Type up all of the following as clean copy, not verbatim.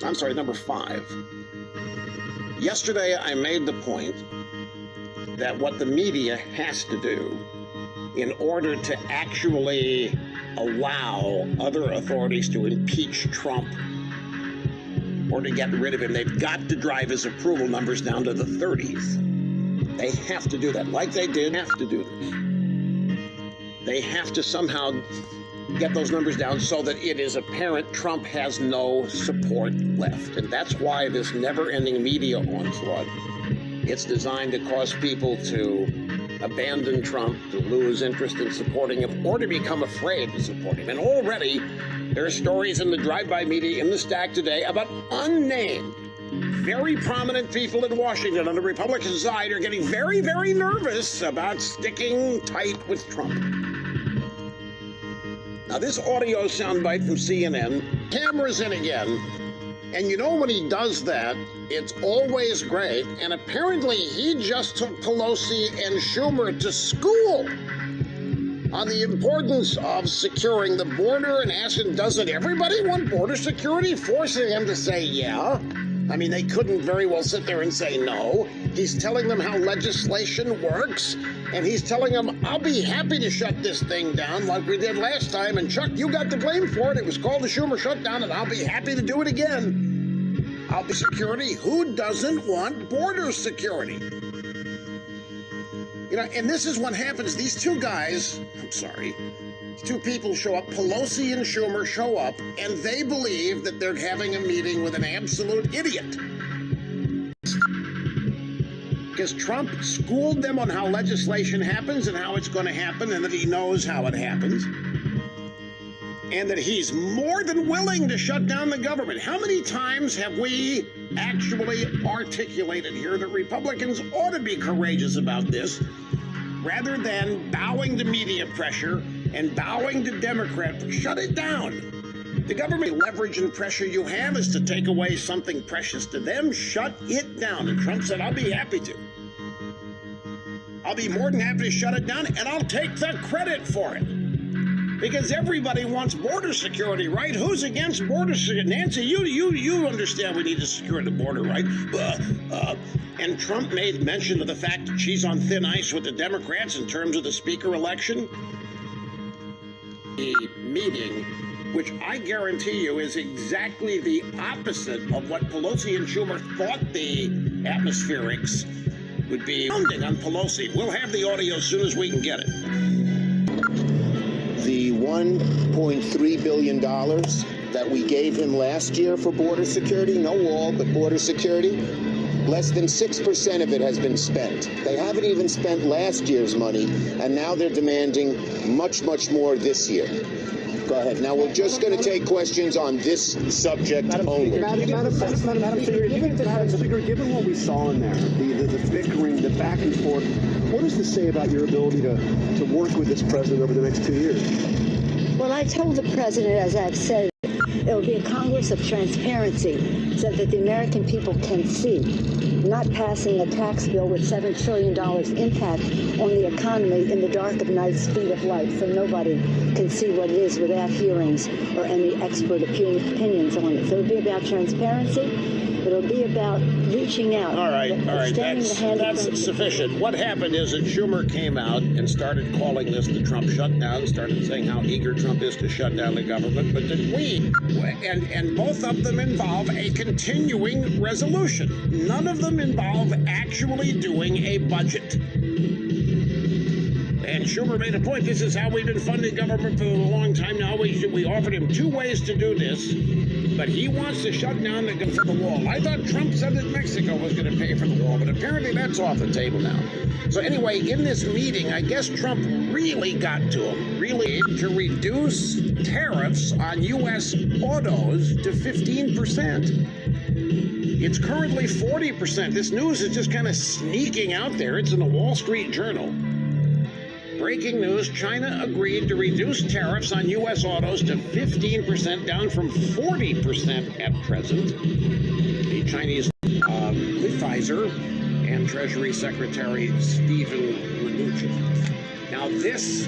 I'm sorry, number 5. Yesterday, I made the point that what the media has to do in order to actually allow other authorities to impeach Trump or to get rid of him, they've got to drive his approval numbers down to the 30s. They have to do that, like they did have to do this. They have to somehow get those numbers down so that it is apparent Trump has no support left. And that's why this never-ending media onslaught, it's designed to cause people to abandon Trump, to lose interest in supporting him, or to become afraid to support him. And already, there are stories in the drive-by media in the stack today about unnamed, very prominent people in Washington on the Republican side are getting very, very nervous about sticking tight with Trump. Now, this audio soundbite from CNN, cameras in again, and you know when he does that, it's always great, and apparently he just took Pelosi and Schumer to school on the importance of securing the border and asking, doesn't everybody want border security? Forcing him to say, yeah. I mean, they couldn't very well sit there and say no. He's telling them how legislation works, and he's telling them, I'll be happy to shut this thing down like we did last time, and Chuck, you got the blame for it. It was called the Schumer shutdown, and I'll be happy to do it again. I'll be security. Who doesn't want border security? You know, and this is what happens. These two guys, two people show up, Pelosi and Schumer show up, and they believe that they're having a meeting with an absolute idiot. Because Trump schooled them on how legislation happens and how it's going to happen, and that he knows how it happens, and that he's more than willing to shut down the government. How many times have we actually articulated here that Republicans ought to be courageous about this, rather than bowing to media pressure and bowing to Democrats? Shut it down. The government leverage and pressure you have is to take away something precious to them. Shut it down. And Trump said, I'll be happy to. I'll be more than happy to shut it down, and I'll take the credit for it. Because everybody wants border security, right? Who's against border security? Nancy, you understand we need to secure the border, right? And Trump made mention of the fact that she's on thin ice with the Democrats in terms of the speaker election. The meeting, which I guarantee you is exactly the opposite of what Pelosi and Schumer thought the atmospherics would be pounding on Pelosi. We'll have the audio as soon as we can get it. The $1.3 billion that we gave him last year for border security, no wall, but border security, less than 6% of it has been spent. They haven't even spent last year's money, and now they're demanding much, much more this year. Go ahead. Now, we're just going to take questions on this subject only. Madam Speaker, given what we saw in there, the bickering, the back and forth, what does this say about your ability to work with this president over the next 2 years? Well, I told the president, as I've said, it will be a Congress of transparency so that the American people can see, not passing a tax bill with $7 trillion impact on the economy in the dark of night, speed of light, so nobody can see what it is without hearings or any expert opinions on it. So it'll be about transparency. It'll be about reaching out. All right, that's sufficient. What happened is that Schumer came out and started calling this the Trump shutdown, started saying how eager Trump is to shut down the government, but then and both of them involve a continuing resolution. None of them involve actually doing a budget. And Schumer made a point. This is how we've been funding government for a long time now. We offered him 2 ways to do this, but he wants to shut down the wall. I thought Trump said that Mexico was going to pay for the wall, but apparently that's off the table now. So anyway, in this meeting, I guess Trump really got to him, really to reduce tariffs on U.S. autos to 15%. It's currently 40%. This news is just kind of sneaking out there. It's in the Wall Street Journal. Breaking news, China agreed to reduce tariffs on U.S. autos to 15%, down from 40% at present. The Chinese, Pfizer and Treasury Secretary Steven Mnuchin. Now this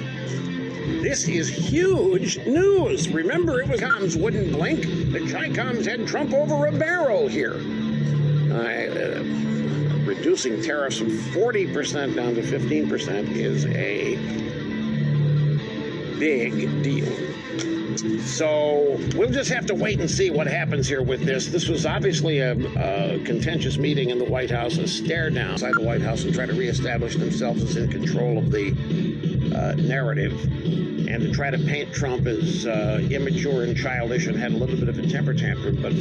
is huge news. Remember, it was Coms wouldn't blink. The Chi-Coms had Trump over a barrel here. Reducing tariffs from 40% down to 15% is a big deal. So we'll just have to wait and see what happens here with this. This was obviously a contentious meeting in the White House, a stare down inside the White House and try to reestablish themselves as in control of the narrative, and to try to paint Trump as immature and childish and had a little bit of a temper tantrum. But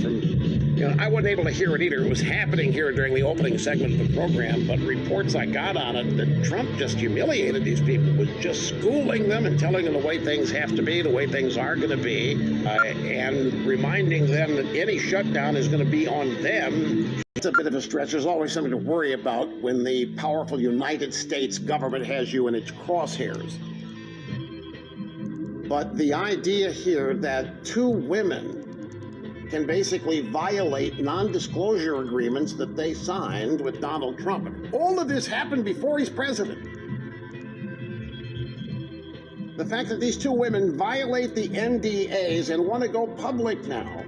I wasn't able to hear it either. It was happening here during the opening segment of the program, but reports I got on it that Trump just humiliated these people, was just schooling them and telling them the way things have to be, the way things are going to be, and reminding them that any shutdown is going to be on them. It's a bit of a stretch. There's always something to worry about when the powerful United States government has you in its crosshairs. But the idea here that two women can basically violate non-disclosure agreements that they signed with Donald Trump. All of this happened before he's president. The fact that these two women violate the NDAs and want to go public now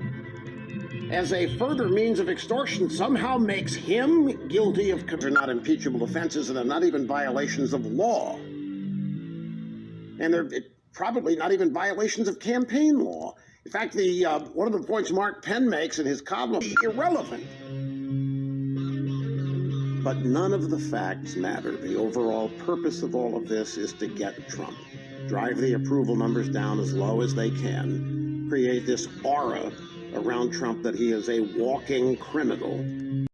as a further means of extortion somehow makes him guilty of they're not impeachable offenses, and they're not even violations of law. And they're probably not even violations of campaign law. In fact, one of the points Mark Penn makes in his column is irrelevant. But none of the facts matter. The overall purpose of all of this is to get Trump. Drive the approval numbers down as low as they can. Create this aura around Trump that he is a walking criminal.